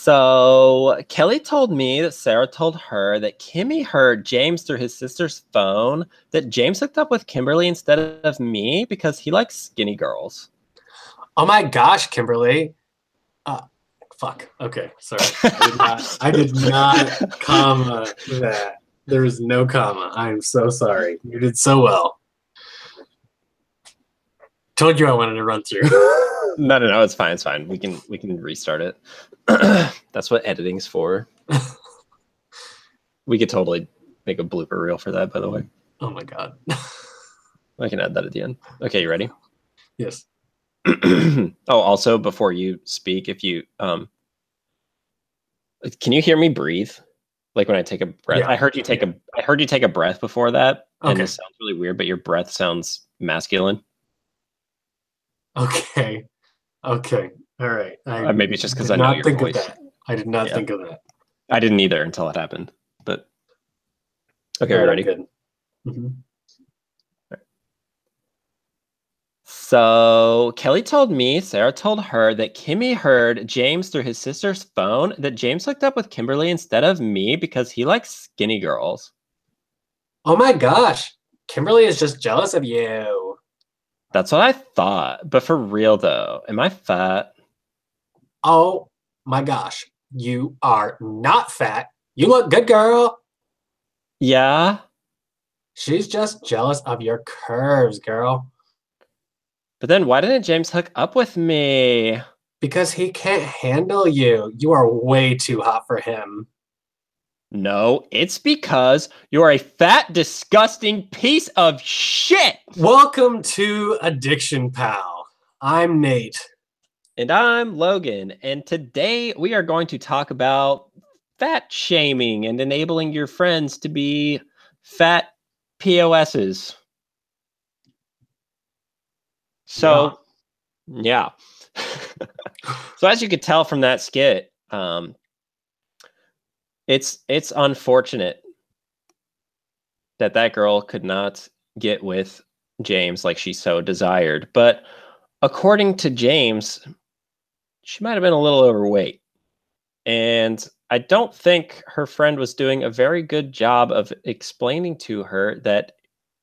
So Kelly told me that Sarah told her that Kimmy heard James through his sister's phone, that James hooked up with Kimberly instead of me because he likes skinny girls. Oh my gosh, Kimberly. Uh, Fuck. Okay, sorry. I did not comma that. There was no comma. I am so sorry. You did so well. Told you I wanted to run through. No, it's fine. It's fine. We can restart it. That's what editing's for. We could totally make a blooper reel for that, by the way. Oh my god. I can add that at the end. Okay, you ready? Yes. Oh, also before you speak, if you can you hear me breathe? Like when I take a breath. Yeah. I heard you take a breath before that, and Okay. it sounds really weird, but your breath sounds masculine. Okay. Okay. All right. Maybe it's just because did I know not your think voice. of that. I did not Yeah. think of that. I didn't either until it happened. But okay, All right, ready? good. Mm-hmm. So Kelly told me, Sarah told her that Kimmy heard James through his sister's phone, that James hooked up with Kimberly instead of me because he likes skinny girls. Oh my gosh. Kimberly is just jealous of you. That's what I thought. But for real though, am I fat? Oh my gosh. You are not fat. You look good, girl. Yeah. She's just jealous of your curves, girl. But then why didn't James hook up with me? Because he can't handle you. You are way too hot for him. No, it's because you're a fat, disgusting piece of shit. Welcome to Addiction Pal. I'm Nate. And I'm Logan. And today we are going to talk about fat shaming and enabling your friends to be fat POSs. So, yeah. So as you could tell from that skit, it's unfortunate that girl could not get with James like she so desired. But according to James, she might have been a little overweight. And I don't think her friend was doing a very good job of explaining to her that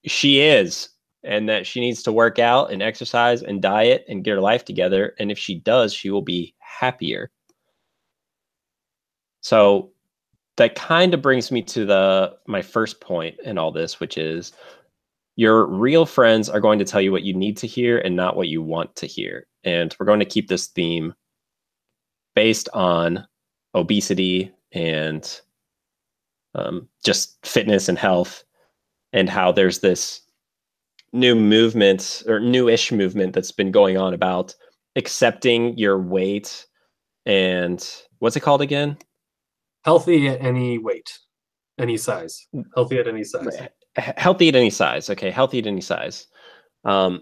she is, and that she needs to work out and exercise and diet and get her life together. And if she does, she will be happier. So that kind of brings me to my first point in all this, which is your real friends are going to tell you what you need to hear and not what you want to hear. And we're going to keep this theme based on obesity and just fitness and health, and how there's this new movement or newish movement that's been going on about accepting your weight and what's it called again? Healthy at any weight, any size. Healthy at any size. Healthy at any size. Okay, healthy at any size. And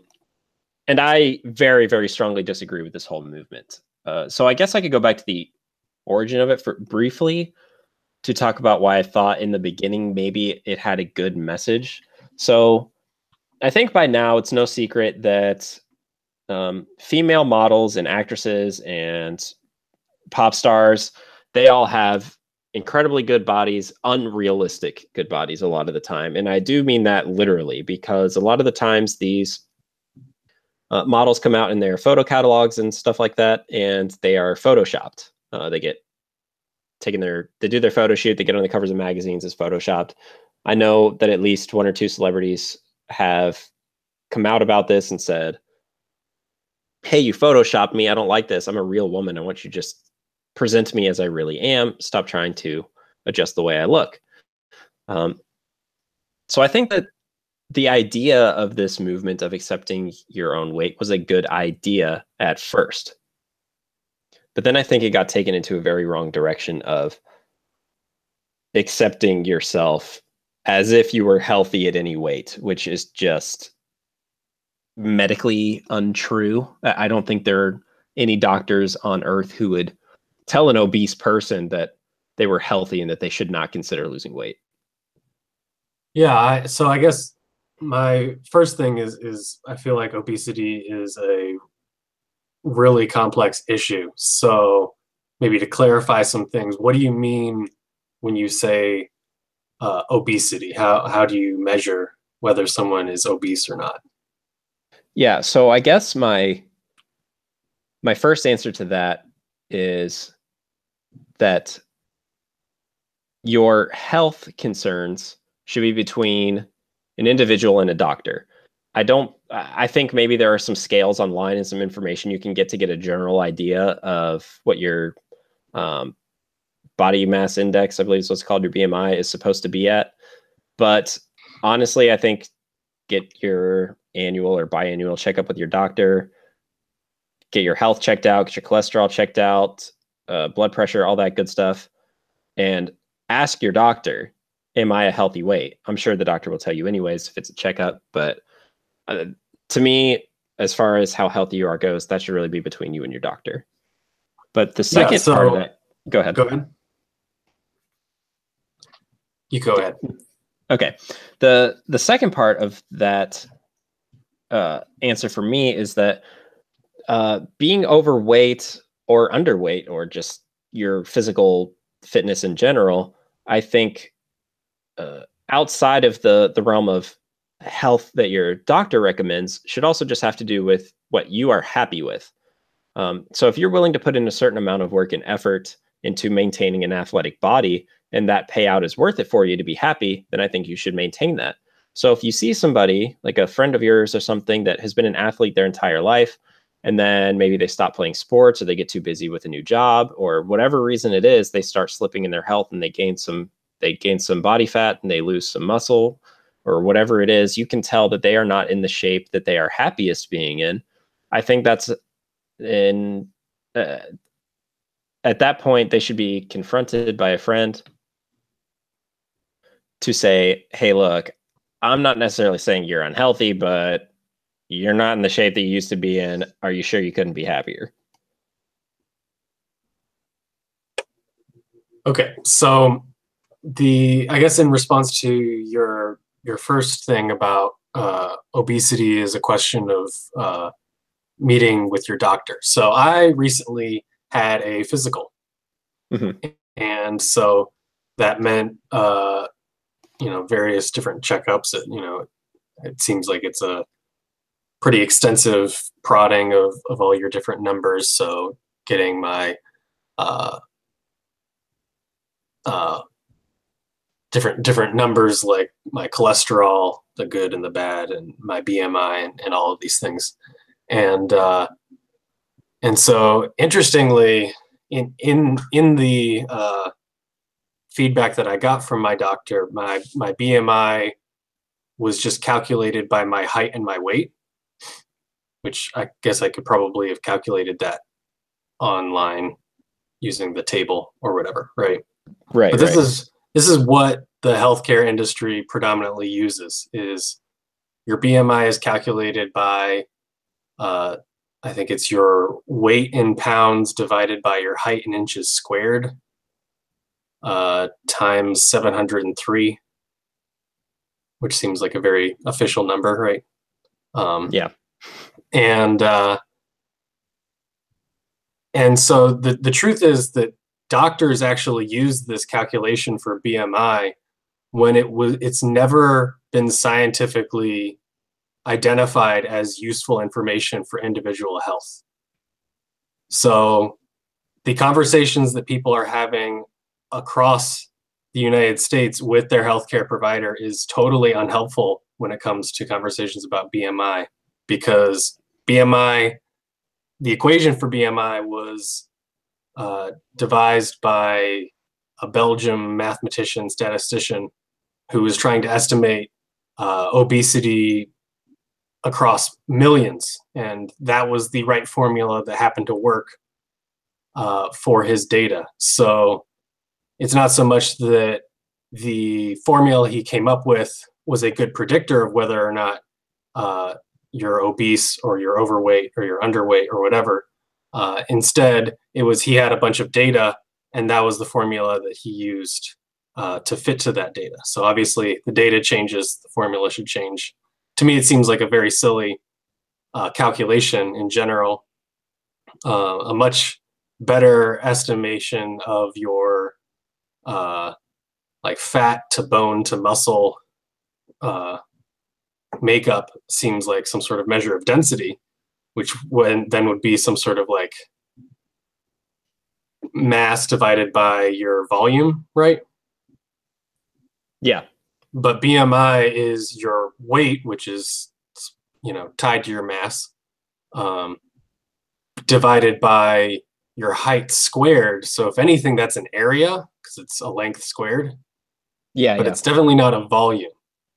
I very, very strongly disagree with this whole movement. So I guess I could go back to the origin of it for briefly to talk about why I thought in the beginning maybe it had a good message. So I think by now it's no secret that female models and actresses and pop stars, they all have incredibly good bodies, unrealistic good bodies a lot of the time. And I do mean that literally, because a lot of the times these models come out in their photo catalogs and stuff like that, and they are photoshopped. They get they do their photo shoot, they get on the covers of magazines as photoshopped. I know that at least one or two celebrities have come out about this and said, hey, you photoshopped me. I don't like this. I'm a real woman. I want you to just present me as I really am. Stop trying to adjust the way I look. So I think that the idea of this movement of accepting your own weight was a good idea at first. But then I think it got taken into a very wrong direction of accepting yourself as if you were healthy at any weight, which is just medically untrue. I don't think there are any doctors on earth who would tell an obese person that they were healthy and that they should not consider losing weight. Yeah, so I guess my first thing is I feel like obesity is a really complex issue. So maybe to clarify some things, what do you mean when you say obesity? How do you measure whether someone is obese or not? Yeah, so I guess my first answer to that is that your health concerns should be between an individual and a doctor. I think maybe there are some scales online and some information you can get to get a general idea of what your um, body mass index, I believe is what's called, your BMI, is supposed to be at. But honestly, I think get your annual or biannual checkup with your doctor, get your health checked out, get your cholesterol checked out, blood pressure, all that good stuff, and ask your doctor, am I a healthy weight? I'm sure the doctor will tell you anyways if it's a checkup, but to me, as far as how healthy you are goes, that should really be between you and your doctor. But the second part of that, go ahead. Go ahead. You go ahead. Okay. The second part of that answer for me is that being overweight or underweight, or just your physical fitness in general, I think outside of the realm of health that your doctor recommends, should also just have to do with what you are happy with. So if you're willing to put in a certain amount of work and effort into maintaining an athletic body, and that payout is worth it for you to be happy, then I think you should maintain that. So if you see somebody like a friend of yours or something that has been an athlete their entire life, and then maybe they stop playing sports or they get too busy with a new job or whatever reason it is, they start slipping in their health and they gain some body fat and they lose some muscle or whatever it is, you can tell that they are not in the shape that they are happiest being in. I think that's in at that point, they should be confronted by a friend to say, hey, look, I'm not necessarily saying you're unhealthy, but you're not in the shape that you used to be in. Are you sure you couldn't be happier? Okay, so I guess in response to your first thing about obesity is a question of meeting with your doctor. So I recently had a physical, and so that meant various different checkups. It seems like it's a pretty extensive prodding of all your different numbers. So getting my different numbers like my cholesterol, the good and the bad, and my BMI, and all of these things. And so interestingly, in the feedback that I got from my doctor, my BMI was just calculated by my height and my weight, which I guess I could probably have calculated that online using the table or whatever, right? Right. But this is what the healthcare industry predominantly uses. Is your BMI is calculated by I think it's your weight in pounds divided by your height in inches squared times 703, which seems like a very official number, right? Yeah. And so the truth is that doctors actually use this calculation for BMI when it's never been scientifically identified as useful information for individual health. So the conversations that people are having across the United States with their healthcare provider is totally unhelpful when it comes to conversations about BMI, because BMI, the equation for BMI was devised by a Belgian mathematician, statistician, who was trying to estimate obesity across millions. And that was the right formula that happened to work for his data. So it's not so much that the formula he came up with was a good predictor of whether or not you're obese or you're overweight or you're underweight or whatever. Instead, it was he had a bunch of data, and that was the formula that he used to fit to that data. So obviously, the data changes, the formula should change. To me, it seems like a very silly calculation in general. A much better estimation of your like fat to bone to muscle makeup seems like some sort of measure of density, which then would be some sort of like mass divided by your volume, right? Yeah. But BMI is your weight, which is, tied to your mass, divided by your height squared. So if anything, that's an area because it's a length squared. Yeah. But it's definitely not a volume.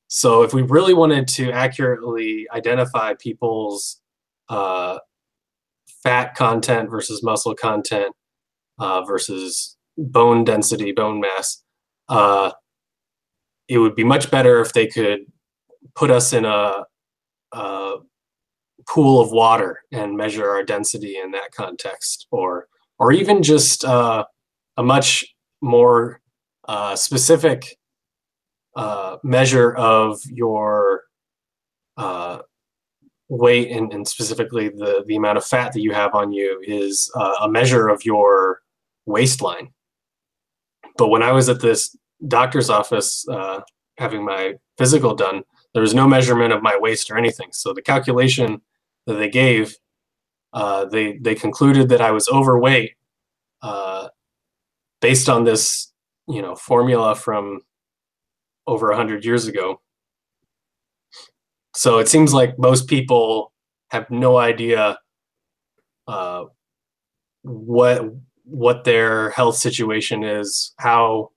So if we really wanted to accurately identify people's fat content versus muscle content versus bone density, bone mass, it would be much better if they could put us in a pool of water and measure our density in that context, or even just a much more specific measure of your weight and specifically the amount of fat that you have on you is a measure of your waistline. But when I was at this doctor's office having my physical done, there was no measurement of my waist or anything. So the calculation that they gave, they concluded that I was overweight based on this, formula from over 100 years ago. So it seems like most people have no idea what their health situation is. How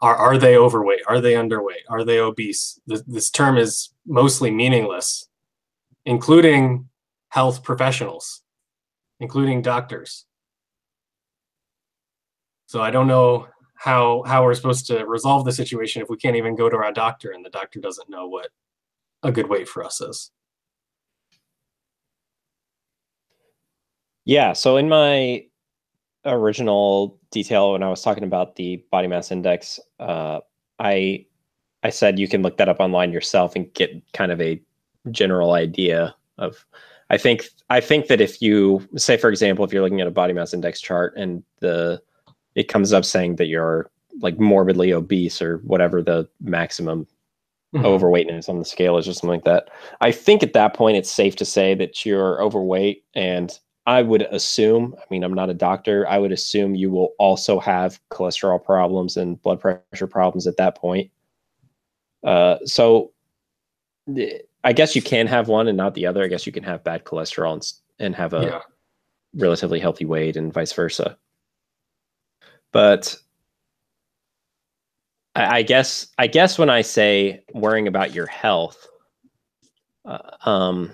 are they overweight? Are they underweight? Are they obese? This term is mostly meaningless, including health professionals, including doctors. So I don't know how we're supposed to resolve the situation if we can't even go to our doctor and the doctor doesn't know what a good weight for us is. Yeah. So in my original detail, when I was talking about the body mass index, I said you can look that up online yourself and get kind of a general idea of. I think that if you say, for example, if you're looking at a body mass index chart and it comes up saying that you're like morbidly obese or whatever the maximum overweightness on the scale is or something like that, I think at that point it's safe to say that you're overweight. And I would assume, I mean, I'm not a doctor, I would assume you will also have cholesterol problems and blood pressure problems at that point. So I guess you can have one and not the other. I guess you can have bad cholesterol and have a relatively healthy weight and vice versa. But I guess when I say worrying about your health, I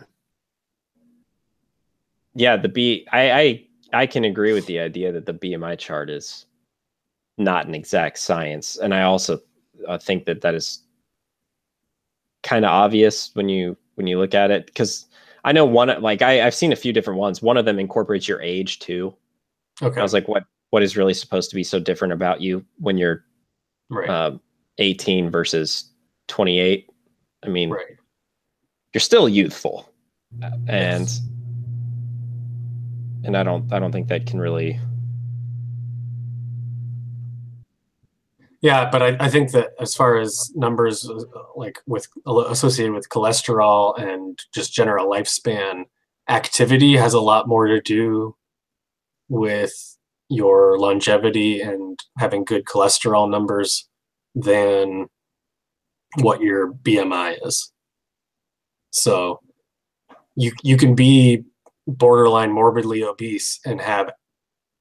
can agree with the idea that the BMI chart is not an exact science, and I also think that is kind of obvious when you look at it, because I know I've seen a few different ones. One of them incorporates your age too. Okay. I was like, what is really supposed to be so different about you when you're 18 versus 28? I mean, you're still youthful, and I don't think that can really. Yeah, but I think that as far as numbers, like associated with cholesterol and just general lifespan, activity has a lot more to do with your longevity and having good cholesterol numbers than what your BMI is. So you can be borderline morbidly obese and have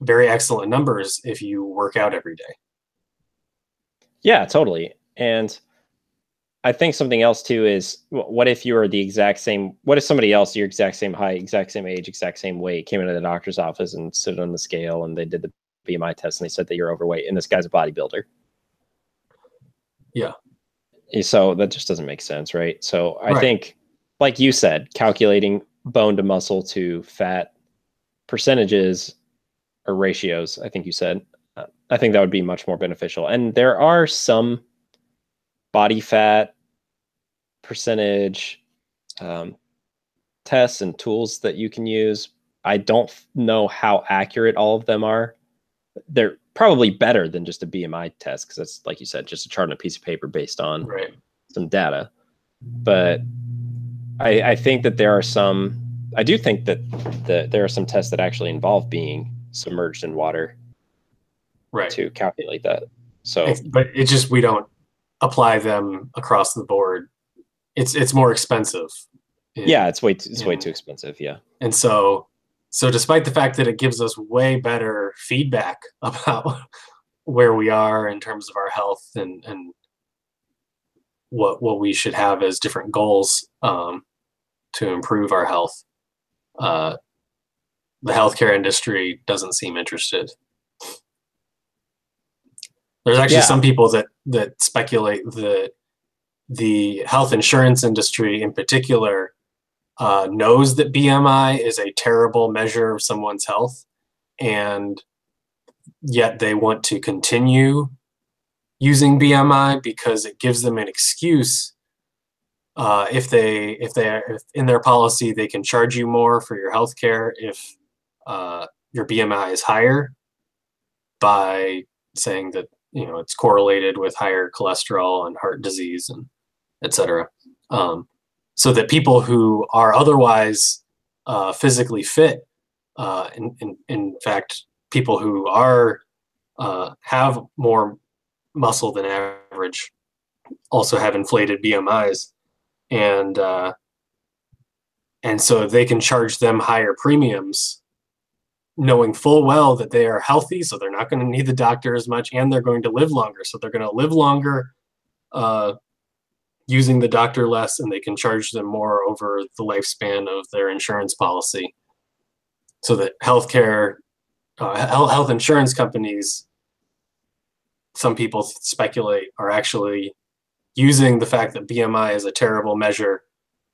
very excellent numbers if you work out every day. Yeah, totally. And I think something else too is, what if you are the exact same, what if somebody else, your exact same height, exact same age, exact same weight, came into the doctor's office and stood on the scale and they did the BMI test and they said that you're overweight and this guy's a bodybuilder? Yeah. So that just doesn't make sense, right? So I think, like you said, calculating bone to muscle to fat percentages or ratios, I think you said, I think that would be much more beneficial. And there are some body fat percentage tests and tools that you can use. I don't know how accurate all of them are. They're probably better than just a BMI test because that's, like you said, just a chart on a piece of paper based on some data. But I think that there are some. I do think that there are some tests that actually involve being submerged in water, to calculate that. So, but it's just we don't apply them across the board. It's more expensive. It's way too expensive. Yeah, and so despite the fact that it gives us way better feedback about where we are in terms of our health and what we should have as different goals to improve our health, the healthcare industry doesn't seem interested. There's actually some people that speculate that the health insurance industry in particular knows that BMI is a terrible measure of someone's health, and yet they want to continue using BMI because it gives them an excuse. If in their policy they can charge you more for your health care if your BMI is higher, by saying that it's correlated with higher cholesterol and heart disease and etc. So that people who are otherwise physically fit, in fact, people who are have more muscle than average, also have inflated BMIs, and so they can charge them higher premiums, knowing full well that they are healthy, so they're not going to need the doctor as much, and they're going to live longer. So they're going to live longer using the doctor less, and they can charge them more over the lifespan of their insurance policy. So that health insurance companies, some people speculate, are actually using the fact that BMI is a terrible measure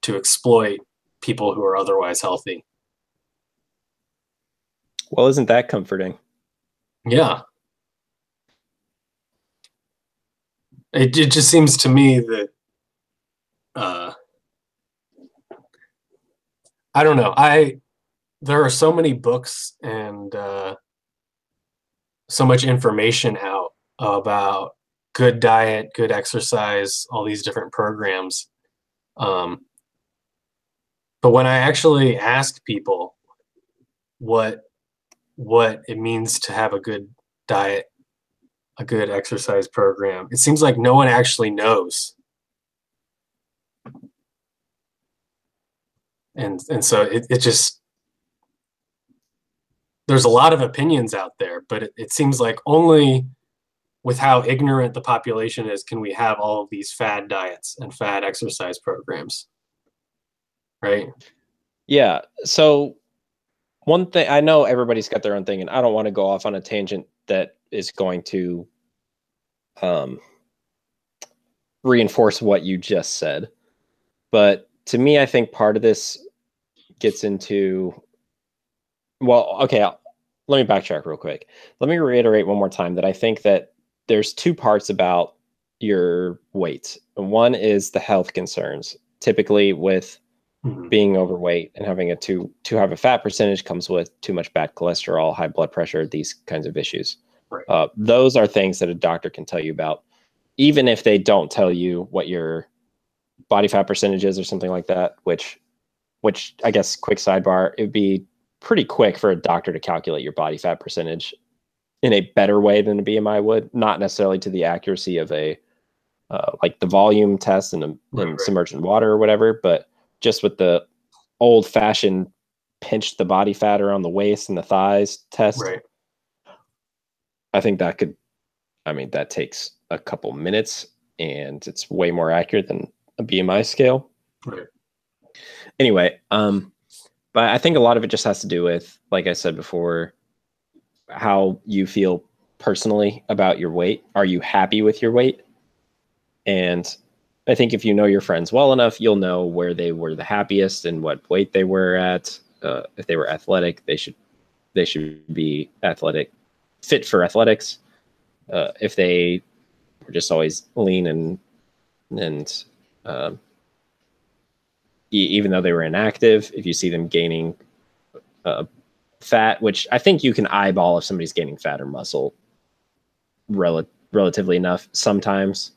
to exploit people who are otherwise healthy. Well, isn't that comforting? Yeah. It just seems to me that I don't know. There are so many books and so much information out about good diet, good exercise, all these different programs. But when I actually ask people what it means to have a good diet, a good exercise program, it seems like no one actually knows. And so it just, there's a lot of opinions out there, but it seems like only with how ignorant the population is can we have all of these fad diets and fad exercise programs, right? Yeah. So one thing, I know everybody's got their own thing, and I don't want to go off on a tangent that is going to reinforce what you just said. But to me, I think part of this gets into, well, okay, let me backtrack real quick. Let me reiterate one more time that I think that there's two parts about your weight. One is the health concerns. Typically with being overweight and having to have a fat percentage comes with too much bad cholesterol, high blood pressure, these kinds of issues. Right. Those are things that a doctor can tell you about, even if they don't tell you what your body fat percentage is or something like that, which I guess, quick sidebar, it would be pretty quick for a doctor to calculate your body fat percentage in a better way than a BMI would, not necessarily to the accuracy of a like the volume test and submerged in water or whatever, but just with the old fashioned pinch the body fat around the waist and the thighs test. Right. I think that that takes a couple minutes and it's way more accurate than a BMI scale. Right. Anyway, but I think a lot of it just has to do with, like I said before, how you feel personally about your weight. Are you happy with your weight? And I think if you know your friends well enough, you'll know where they were the happiest and what weight they were at. If they were athletic, they should be athletic, fit for athletics. If they were just always lean and even though they were inactive, if you see them gaining fat, which I think you can eyeball if somebody's gaining fat or muscle relatively enough. Sometimes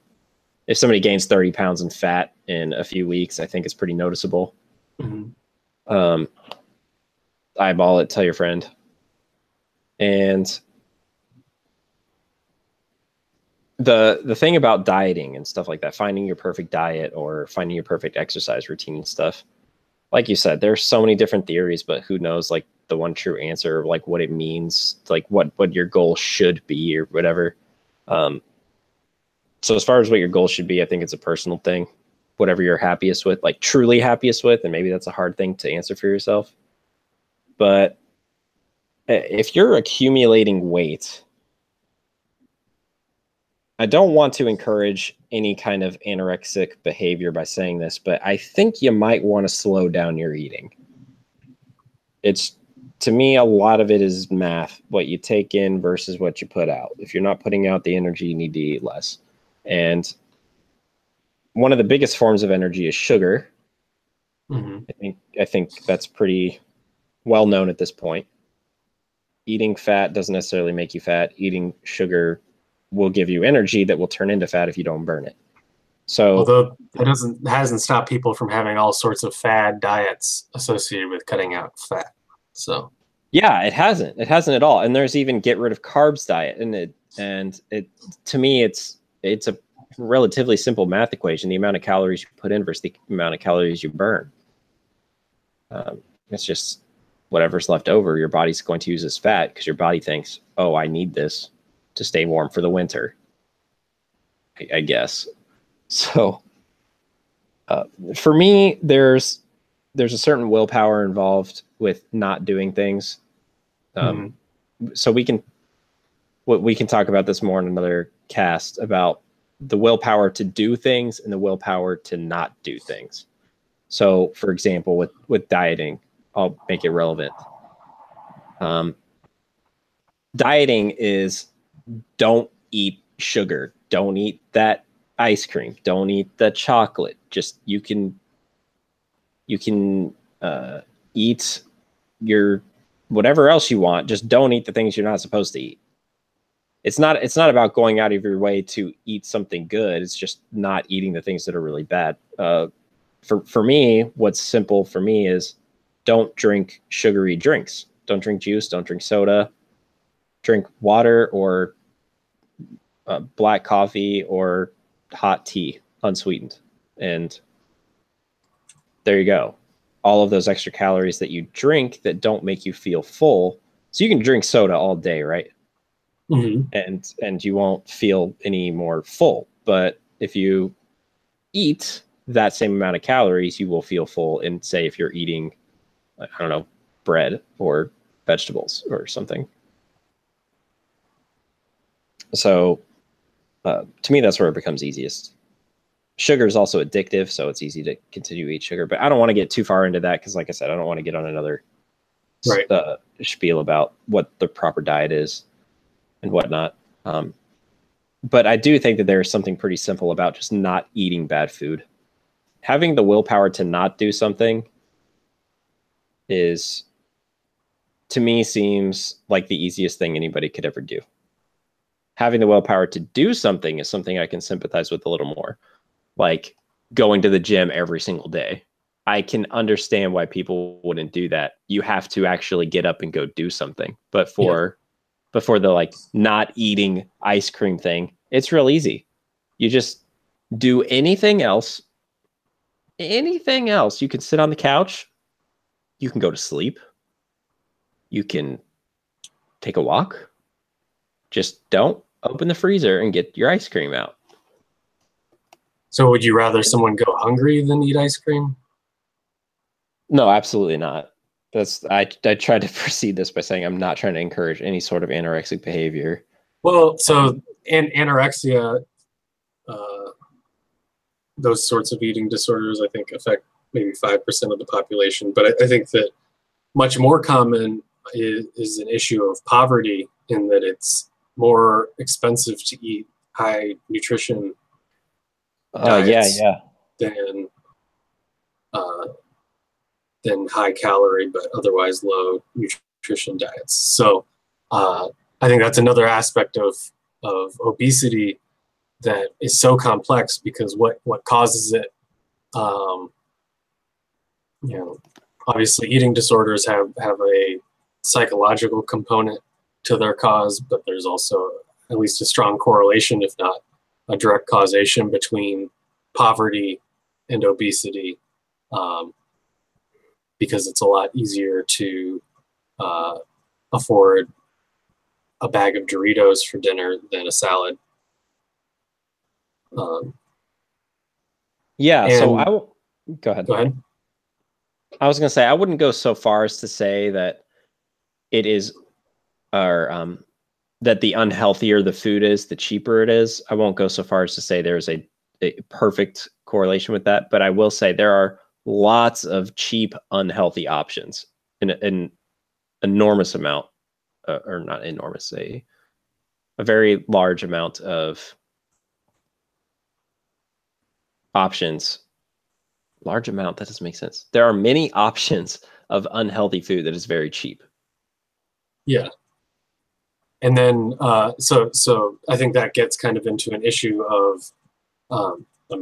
if somebody gains 30 pounds in fat in a few weeks, I think it's pretty noticeable. Mm-hmm. Eyeball it, tell your friend. And the thing about dieting and stuff like that, finding your perfect diet or finding your perfect exercise routine and stuff, like you said, there's so many different theories, but who knows like the one true answer, like what it means, like what your goal should be or whatever. So as far as what your goal should be, I think it's a personal thing, whatever you're happiest with, like truly happiest with. And maybe that's a hard thing to answer for yourself. But if you're accumulating weight, I don't want to encourage any kind of anorexic behavior by saying this, but I think you might want to slow down your eating. It's, to me, a lot of it is math, what you take in versus what you put out. If you're not putting out the energy, you need to eat less. And one of the biggest forms of energy is sugar. Mm-hmm. I think that's pretty well known at this point. Eating fat doesn't necessarily make you fat. Eating sugar will give you energy that will turn into fat if you don't burn it. So, although that hasn't stopped people from having all sorts of fad diets associated with cutting out fat. So yeah, it hasn't at all. And there's even get rid of carbs diet, and it to me it's a relatively simple math equation: the amount of calories you put in versus the amount of calories you burn. It's just whatever's left over, your body's going to use as fat because your body thinks, oh, I need this to stay warm for the winter, I guess. So for me, there's a certain willpower involved with not doing things. So we can talk about this more in another cast about the willpower to do things and the willpower to not do things. So for example, with dieting, I'll make it relevant. Dieting is don't eat sugar, don't eat that ice cream, don't eat the chocolate. Just you can eat your whatever else you want, just don't eat the things you're not supposed to eat. It's not about going out of your way to eat something good. It's just not eating the things that are really bad. For me, what's simple for me is don't drink sugary drinks. Don't drink juice, don't drink soda. Drink water or black coffee or hot tea, unsweetened. And there you go. All of those extra calories that you drink that don't make you feel full. So you can drink soda all day, right? Mm-hmm. And you won't feel any more full. But if you eat that same amount of calories, you will feel full. And say if you're eating, I don't know, bread or vegetables or something. So to me, that's where it becomes easiest. Sugar is also addictive, so it's easy to continue to eat sugar. But I don't want to get too far into that because, like I said, I don't want to get on another spiel about what the proper diet is and whatnot. But I do think that there is something pretty simple about just not eating bad food. Having the willpower to not do something is, to me, seems like the easiest thing anybody could ever do. Having the willpower to do something is something I can sympathize with a little more. Like going to the gym every single day. I can understand why people wouldn't do that. You have to actually get up and go do something. But for the like not eating ice cream thing, it's real easy. You just do anything else. Anything else. You can sit on the couch. You can go to sleep. You can take a walk. Just don't open the freezer and get your ice cream out. So would you rather someone go hungry than eat ice cream? No, absolutely not. I tried to proceed this by saying I'm not trying to encourage any sort of anorexic behavior. Well, so anorexia, those sorts of eating disorders, I think, affect maybe 5% of the population. But I think that much more common is an issue of poverty, in that it's more expensive to eat high nutrition diets than high calorie but otherwise low nutrition diets. So I think that's another aspect of obesity that is so complex, because what causes it, obviously eating disorders have a psychological component to their cause, but there's also at least a strong correlation, if not a direct causation, between poverty and obesity, because it's a lot easier to afford a bag of Doritos for dinner than a salad. So go ahead. Go ahead. I was going to say, I wouldn't go so far as to say that it is, or that the unhealthier the food is, the cheaper it is. I won't go so far as to say there's a perfect correlation with that, but I will say there are lots of cheap, unhealthy options in an enormous amount, or not enormous, a very large amount of options. Large amount, that doesn't make sense. There are many options of unhealthy food that is very cheap. Yeah. And then, so I think that gets kind of into an issue of,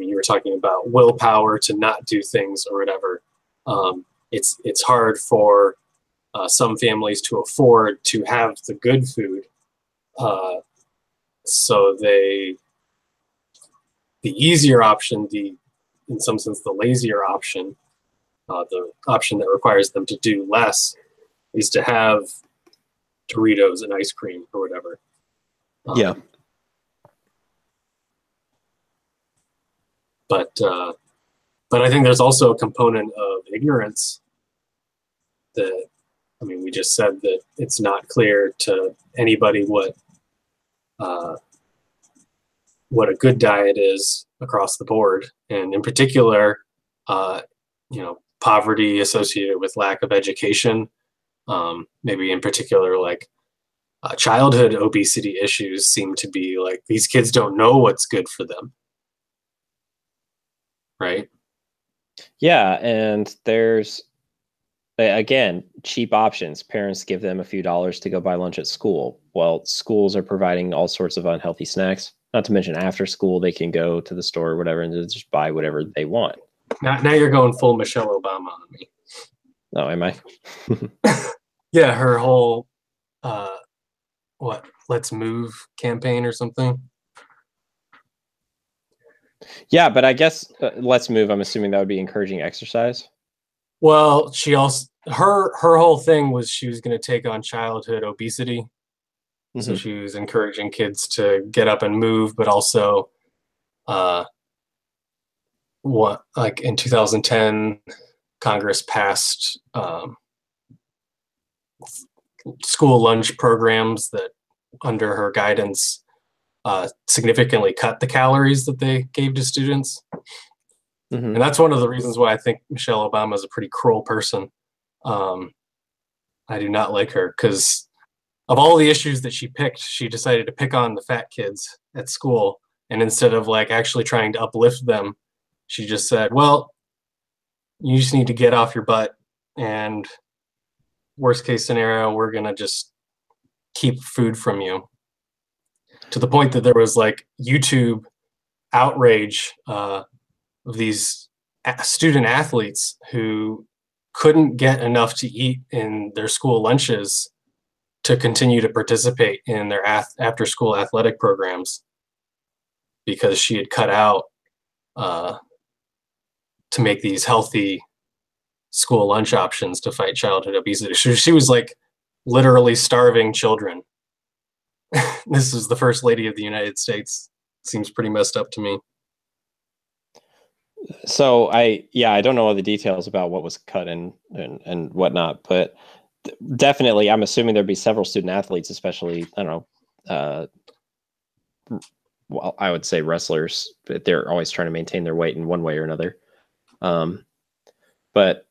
you were talking about willpower to not do things or whatever. It's hard for some families to afford to have the good food. So the easier option, in some sense, the lazier option, the option that requires them to do less, is to have Doritos and ice cream or whatever. Yeah. But I think there's also a component of ignorance that, we just said that it's not clear to anybody what a good diet is across the board, and in particular, poverty associated with lack of education. Maybe in particular, like childhood obesity issues seem to be like these kids don't know what's good for them. Right? Yeah, and there's, again, cheap options. Parents give them a few dollars to go buy lunch at school. Well, schools are providing all sorts of unhealthy snacks. Not to mention after school, they can go to the store or whatever and just buy whatever they want. Now you're going full Michelle Obama on me. Oh, am I? Yeah, her whole Let's Move campaign or something. Yeah, but I guess Let's Move, I'm assuming that would be encouraging exercise. Well, she also, her whole thing was she was going to take on childhood obesity. Mm-hmm. So she was encouraging kids to get up and move, but also like in 2010, Congress passed school lunch programs that, under her guidance, significantly cut the calories that they gave to students. Mm-hmm. And that's one of the reasons why I think Michelle Obama is a pretty cruel person. I do not like her, because of all the issues that she picked, she decided to pick on the fat kids at school. And instead of like actually trying to uplift them, she just said, well, you just need to get off your butt, and worst case scenario, we're going to just keep food from you. To the point that there was like YouTube outrage of these student athletes who couldn't get enough to eat in their school lunches to continue to participate in their after school athletic programs, because she had cut out to make these healthy school lunch options to fight childhood obesity. She was like literally starving children. This is the First Lady of the United States. Seems pretty messed up to me. So I don't know all the details about what was cut and whatnot, but definitely I'm assuming there'd be several student athletes, especially, I don't know, well, I would say wrestlers, but they're always trying to maintain their weight in one way or another. But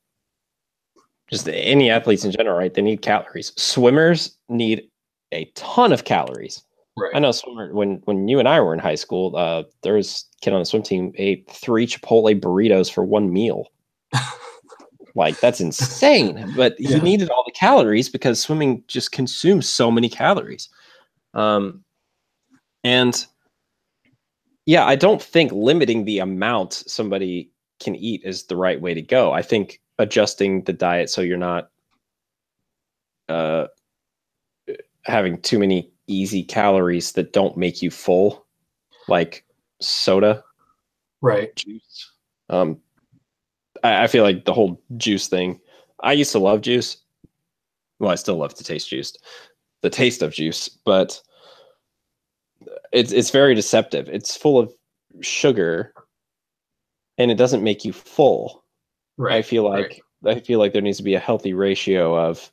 just any athletes in general, right? They need calories. Swimmers need a ton of calories. Right. I know swimmer, when you and I were in high school, there was a kid on the swim team ate 3 Chipotle burritos for one meal. Like, that's insane. But he needed all the calories because swimming just consumes so many calories. And yeah, I don't think limiting the amount somebody can eat is the right way to go. I think adjusting the diet so you're not having too many easy calories that don't make you full, like soda, Right. juice. I feel like the whole juice thing. I used to love juice. Well, I still love to taste juice, the taste of juice, but it's very deceptive. It's full of sugar, and it doesn't make you full. Right. I feel like there needs to be a healthy ratio of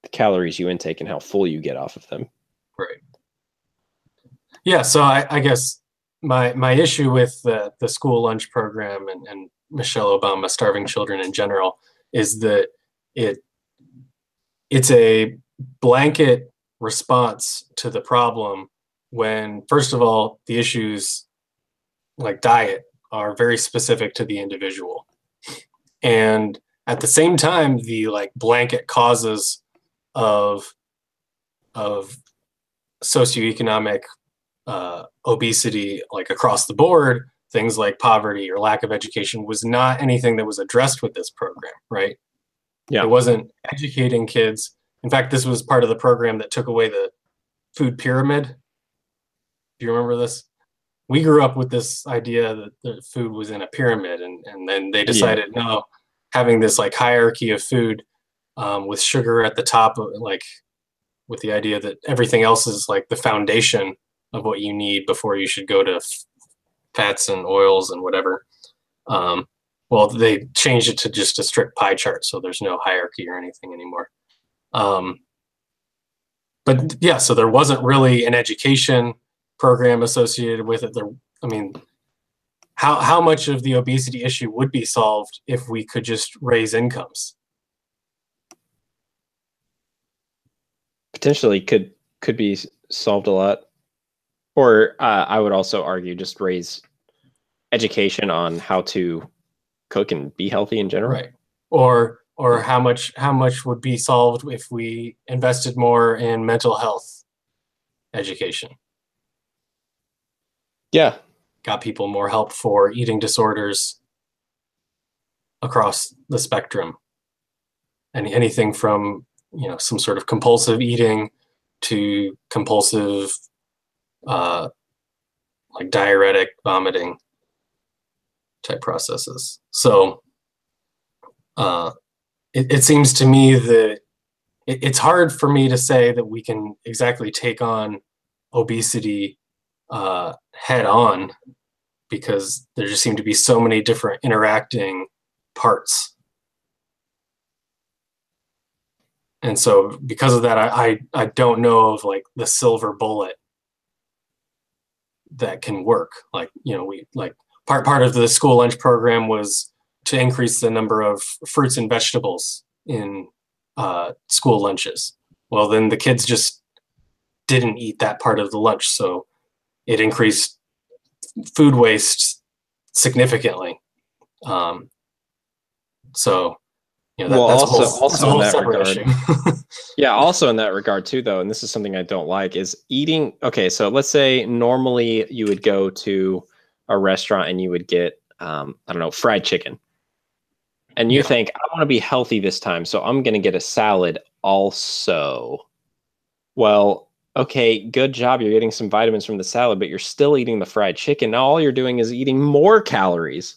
the calories you intake and how full you get off of them. Right. Yeah. So I guess my issue with the school lunch program and Michelle Obama starving children in general is that it's a blanket response to the problem when, first of all, the issues like diet are very specific to the individual. And at the same time, the like blanket causes of socioeconomic obesity, like across the board, things like poverty or lack of education, was not anything that was addressed with this program, right? Yeah. It wasn't educating kids. In fact, this was part of the program that took away the food pyramid. Do you remember this? We grew up with this idea that the food was in a pyramid, and then they decided, no, having this like hierarchy of food with sugar at the top, like with the idea that everything else is like the foundation of what you need before you should go to fats and oils and whatever. Well, they changed it to just a strict pie chart, so there's no hierarchy or anything anymore. But yeah, so there wasn't really an education program associated with it. I mean, how much of the obesity issue would be solved if we could just raise incomes? Potentially could be solved a lot. Or I would also argue just raise education on how to cook and be healthy in general. Right. Or how much would be solved if we invested more in mental health education? Yeah. Got people more help for eating disorders across the spectrum. And anything from, some sort of compulsive eating to compulsive like diuretic vomiting type processes. So it seems to me that it's hard for me to say that we can exactly take on obesity head on, because there just seem to be so many different interacting parts. And so because of that, I don't know of like the silver bullet that can work. Like, we like part of the school lunch program was to increase the number of fruits and vegetables in school lunches. Well, then the kids just didn't eat that part of the lunch, so it increased food waste significantly. So, that's also a whole in that separate regard. issue. Yeah, also in that regard too, though, and this is something I don't like, is eating. Okay, so let's say normally you would go to a restaurant and you would get, I don't know, fried chicken. And you think, I want to be healthy this time, so I'm going to get a salad also. Well, okay, good job. You're getting some vitamins from the salad, but you're still eating the fried chicken. Now all you're doing is eating more calories.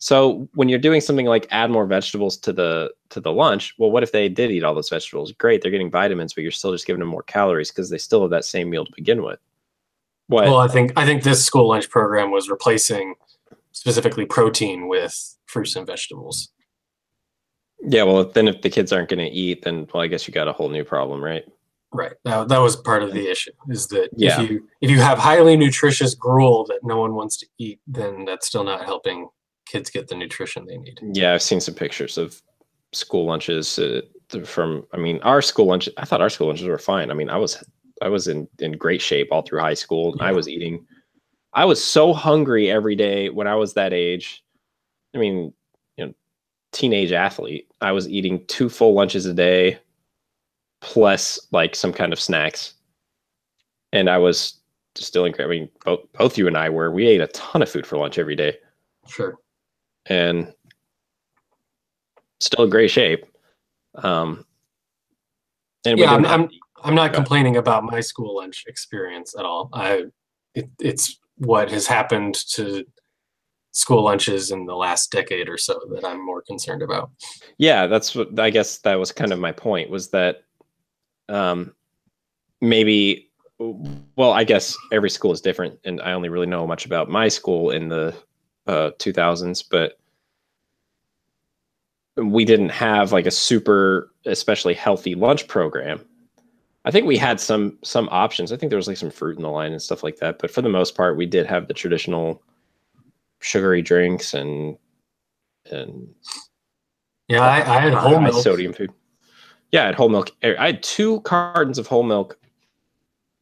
So when you're doing something like add more vegetables to the lunch, well, what if they did eat all those vegetables? Great, they're getting vitamins, but you're still just giving them more calories because they still have that same meal to begin with. Well, I think this school lunch program was replacing specifically protein with fruits and vegetables. Yeah, well, then if the kids aren't going to eat, then, well, I guess you got a whole new problem, right? Right. That was part of the issue, is that if you have highly nutritious gruel that no one wants to eat, then that's still not helping kids get the nutrition they need. Yeah, I've seen some pictures of school lunches our school lunch. I thought our school lunches were fine. I mean, I was in great shape all through high school. Yeah. I was so hungry every day when I was that age. I mean, teenage athlete. I was eating 2 full lunches a day plus like some kind of snacks. And I was still I mean, both you and I we ate a ton of food for lunch every day. Sure. And still in great shape. And yeah, I'm not complaining about my school lunch experience at all. It's what has happened to school lunches in the last decade or so that I'm more concerned about. Yeah, that's what I guess that was kind of my point, was that maybe, well, I guess every school is different, and I only really know much about my school in the 2000s, but we didn't have like a super especially healthy lunch program. I think we had some options. I think there was like some fruit in the line and stuff like that, but for the most part, we did have the traditional sugary drinks and yeah, I had whole milk, sodium food. Yeah, I had whole milk. I had 2 cartons of whole milk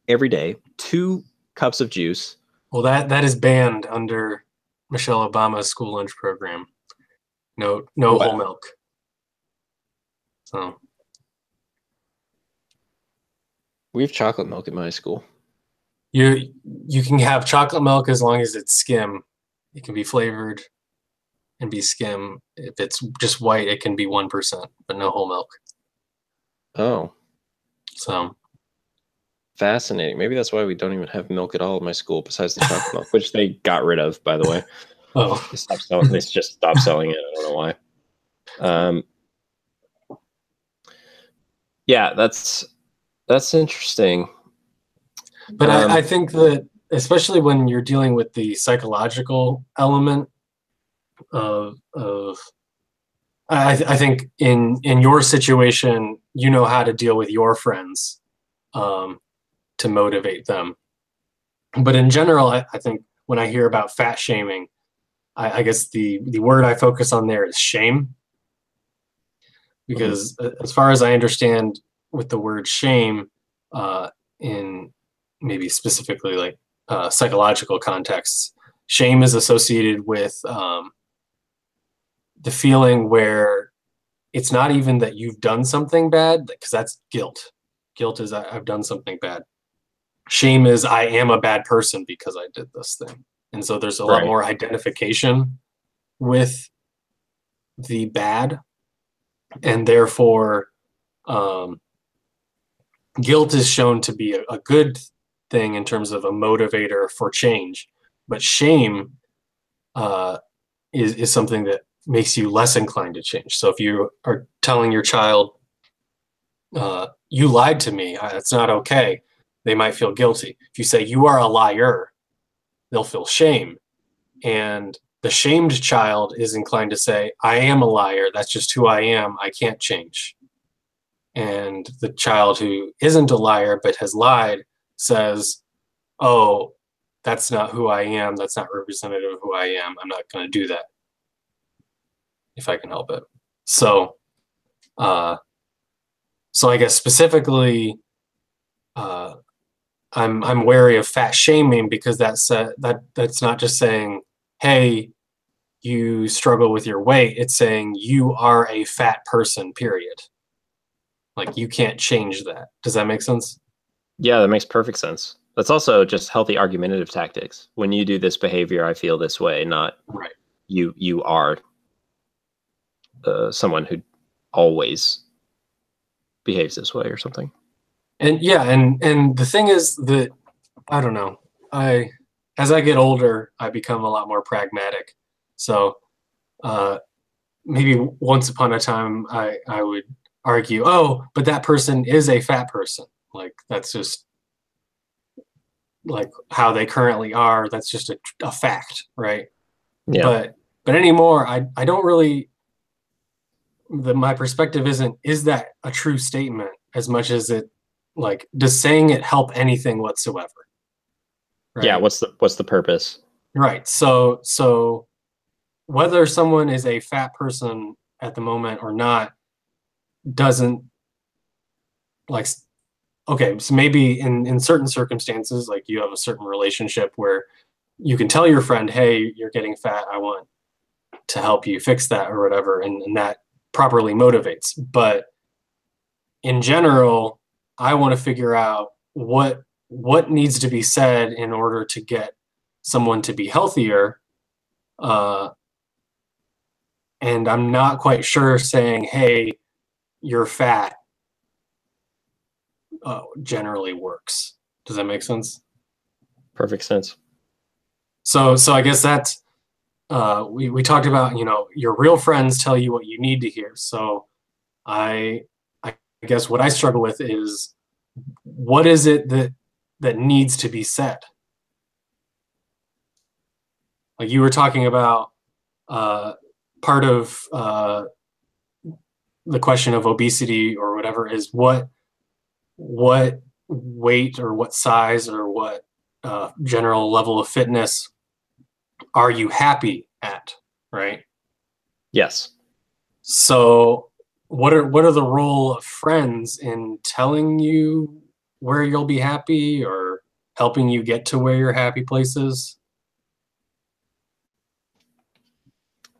every day, 2 cups of juice. Well, that is banned under Michelle Obama's school lunch program. No whole milk. So we have chocolate milk at my school. You can have chocolate milk as long as it's skim. It can be flavored and be skim. If it's just white, it can be 1%, but no whole milk. Oh. So fascinating. Maybe that's why we don't even have milk at all at my school besides the chocolate milk, which they got rid of, by the way. Oh. They just stopped selling it. I don't know why. Yeah, that's interesting. But I think that especially when you're dealing with the psychological element of I think in your situation, you know how to deal with your friends to motivate them. But in general, I think when I hear about fat shaming, I guess the word I focus on there is shame. Because as far as I understand with the word shame, in maybe specifically like psychological contexts, shame is associated with the feeling where it's not even that you've done something bad, because that's guilt. Guilt is I've done something bad. Shame is I am a bad person because I did this thing. And so there's a lot more identification with the bad. And therefore, guilt is shown to be a good thing in terms of a motivator for change. But shame is something that makes you less inclined to change. So if you are telling your child, you lied to me, it's not okay, they might feel guilty. If you say you are a liar, they'll feel shame. And the shamed child is inclined to say, I am a liar, that's just who I am, I can't change. And the child who isn't a liar but has lied says, oh, that's not who I am, that's not representative of who I am, I'm not going to do that if I can help it. So I guess specifically, I'm wary of fat shaming, because that's not just saying, hey, you struggle with your weight. It's saying you are a fat person, period. Like, you can't change that. Does that make sense? Yeah, that makes perfect sense. That's also just healthy argumentative tactics. When you do this behavior, I feel this way, not right. You are someone who always behaves this way or something. And yeah, and the thing is that, I don't know, as I get older, I become a lot more pragmatic. So maybe once upon a time, I would argue, oh, but that person is a fat person. Like, that's just like how they currently are. That's just a fact, right? Yeah. But anymore, I don't really, my perspective isn't, is that a true statement, as much as it, like, does saying it help anything whatsoever? Right? Yeah, what's the purpose? Right. So whether someone is a fat person at the moment or not doesn't, like, okay, so maybe in certain circumstances, like you have a certain relationship where you can tell your friend, hey, you're getting fat, I want to help you fix that or whatever, and that properly motivates. But in general, I want to figure out what needs to be said in order to get someone to be healthier. And I'm not quite sure saying, hey, you're fat, generally works. Does that make sense? Perfect sense. So I guess that's, we talked about, your real friends tell you what you need to hear. So I guess what I struggle with is, what is it that needs to be said? Like you were talking about, part of the question of obesity or whatever is what weight or what size or what general level of fitness are you happy at, right? Yes. So what are the role of friends in telling you where you'll be happy or helping you get to where your happy place is?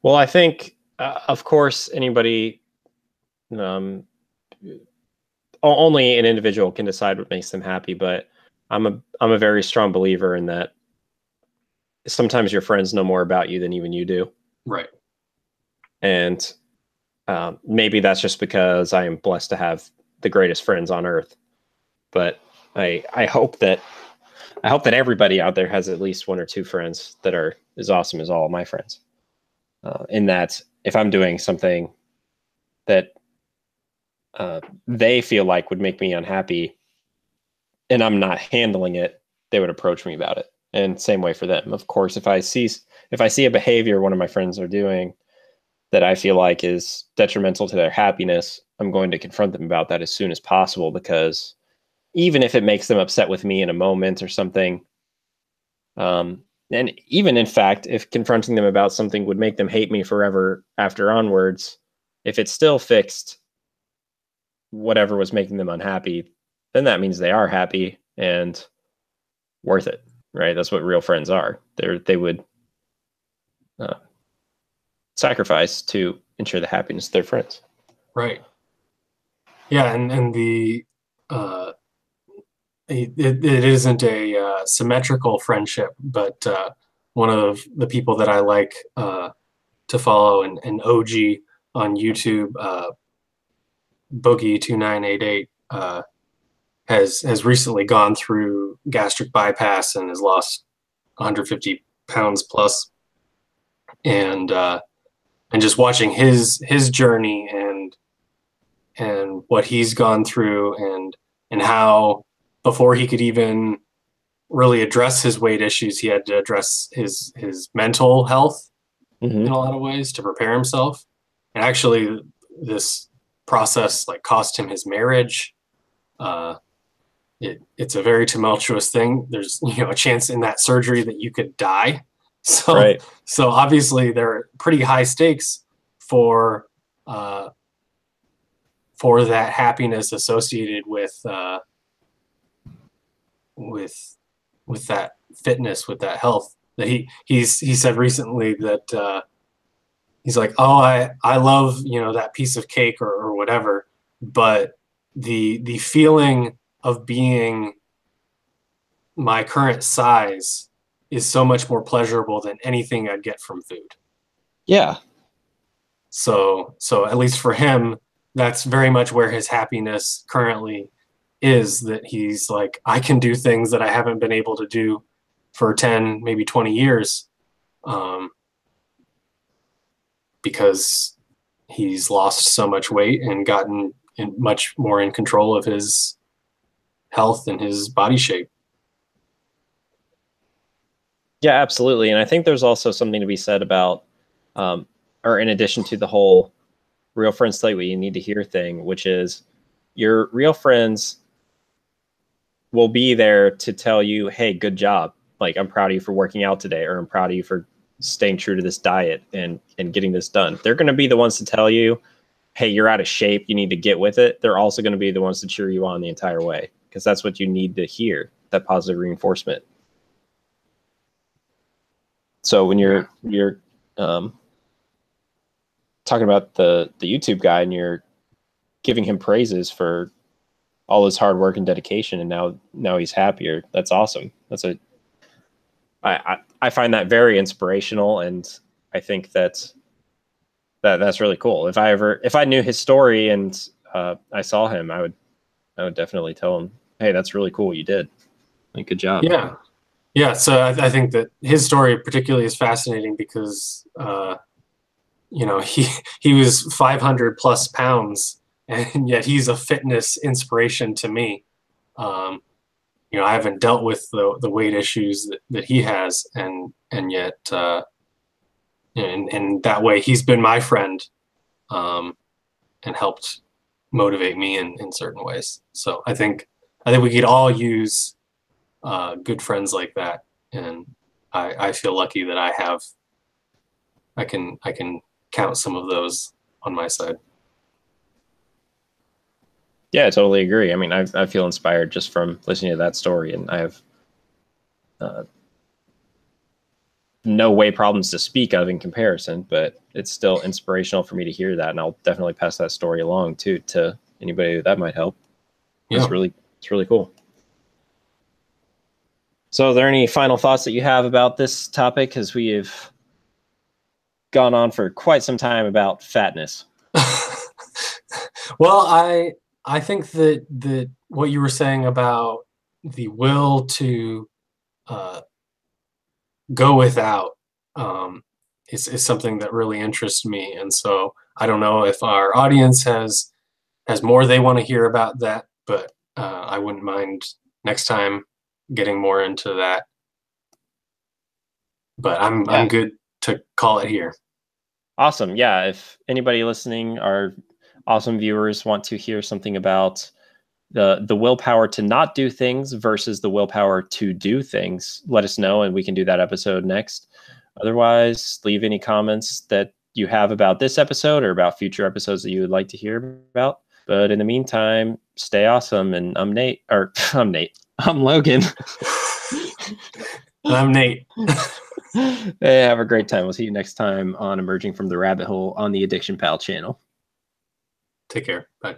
Well, I think, of course, anybody, only an individual can decide what makes them happy. But I'm a very strong believer in that. Sometimes your friends know more about you than even you do. Right. And maybe that's just because I am blessed to have the greatest friends on earth. But I hope that everybody out there has at least one or two friends that are as awesome as all of my friends. In that, if I'm doing something that they feel like would make me unhappy and I'm not handling it, they would approach me about it. And same way for them. Of course, if I see a behavior one of my friends are doing that I feel like is detrimental to their happiness, I'm going to confront them about that as soon as possible, because even if it makes them upset with me in a moment or something, and even in fact, if confronting them about something would make them hate me forever after onwards, if it's still fixed whatever was making them unhappy, then that means they are happy and worth it, right? That's what real friends are. They would sacrifice to ensure the happiness of their friends. Right. Yeah, and the it isn't a symmetrical friendship, but one of the people that I like to follow, an OG on YouTube, Boogie2988, has recently gone through gastric bypass and has lost 150 pounds plus, and just watching his journey and what he's gone through, and how before he could even really address his weight issues, he had to address his mental health in a lot of ways to prepare himself. And actually, this process like cost him his marriage. It's a very tumultuous thing. There's a chance in that surgery that you could die. So right. So obviously there are pretty high stakes for that happiness associated with that fitness, with that health. That he said recently that he's like, oh, I love that piece of cake or whatever, but the feeling of being my current size is so much more pleasurable than anything I'd get from food. Yeah. So at least for him, that's very much where his happiness currently is, that he's like, I can do things that I haven't been able to do for 10, maybe 20 years, because he's lost so much weight and gotten much more in control of his health and his body shape. Yeah, absolutely. And I think there's also something to be said about, or in addition to the whole real friends tell you what you need to hear thing, which is your real friends will be there to tell you, hey, good job. Like, I'm proud of you for working out today, or I'm proud of you for staying true to this diet and getting this done. They're going to be the ones to tell you, hey, you're out of shape, you need to get with it. They're also going to be the ones to cheer you on the entire way, because that's what you need to hear, that positive reinforcement. So when you're talking about the YouTube guy, and you're giving him praises for all his hard work and dedication, and now he's happier. That's awesome. I find that very inspirational, and I think that's really cool. If I knew his story and I saw him, I would definitely tell him, hey, that's really cool what you did. Like, good job. Yeah. So I think that his story particularly is fascinating because he was 500 plus pounds, and yet he's a fitness inspiration to me. I haven't dealt with the weight issues that he has, and yet and that way he's been my friend, and helped motivate me in certain ways. So I think we could all use good friends like that, and I feel lucky that I can count some of those on my side. Yeah, I totally agree. I mean, I feel inspired just from listening to that story, and I have no weight problems to speak of in comparison, but it's still inspirational for me to hear that, and I'll definitely pass that story along too to anybody that might help. Yeah. It's really cool. So are there any final thoughts that you have about this topic, as we have gone on for quite some time about fatness? Well, I think that what you were saying about the will to go without is something that really interests me. And so I don't know if our audience has more they want to hear about that, but I wouldn't mind next time getting more into that. But I'm good to call it here. Awesome. Yeah. If anybody listening, our awesome viewers, want to hear something about the willpower to not do things versus the willpower to do things, let us know, and we can do that episode next. Otherwise, leave any comments that you have about this episode or about future episodes that you would like to hear about. But in the meantime, stay awesome. And I'm Nate. I'm Logan. I'm Nate. Hey, have a great time. We'll see you next time on Emerging from the Rabbit Hole on the Addiction Pal channel. Take care. Bye.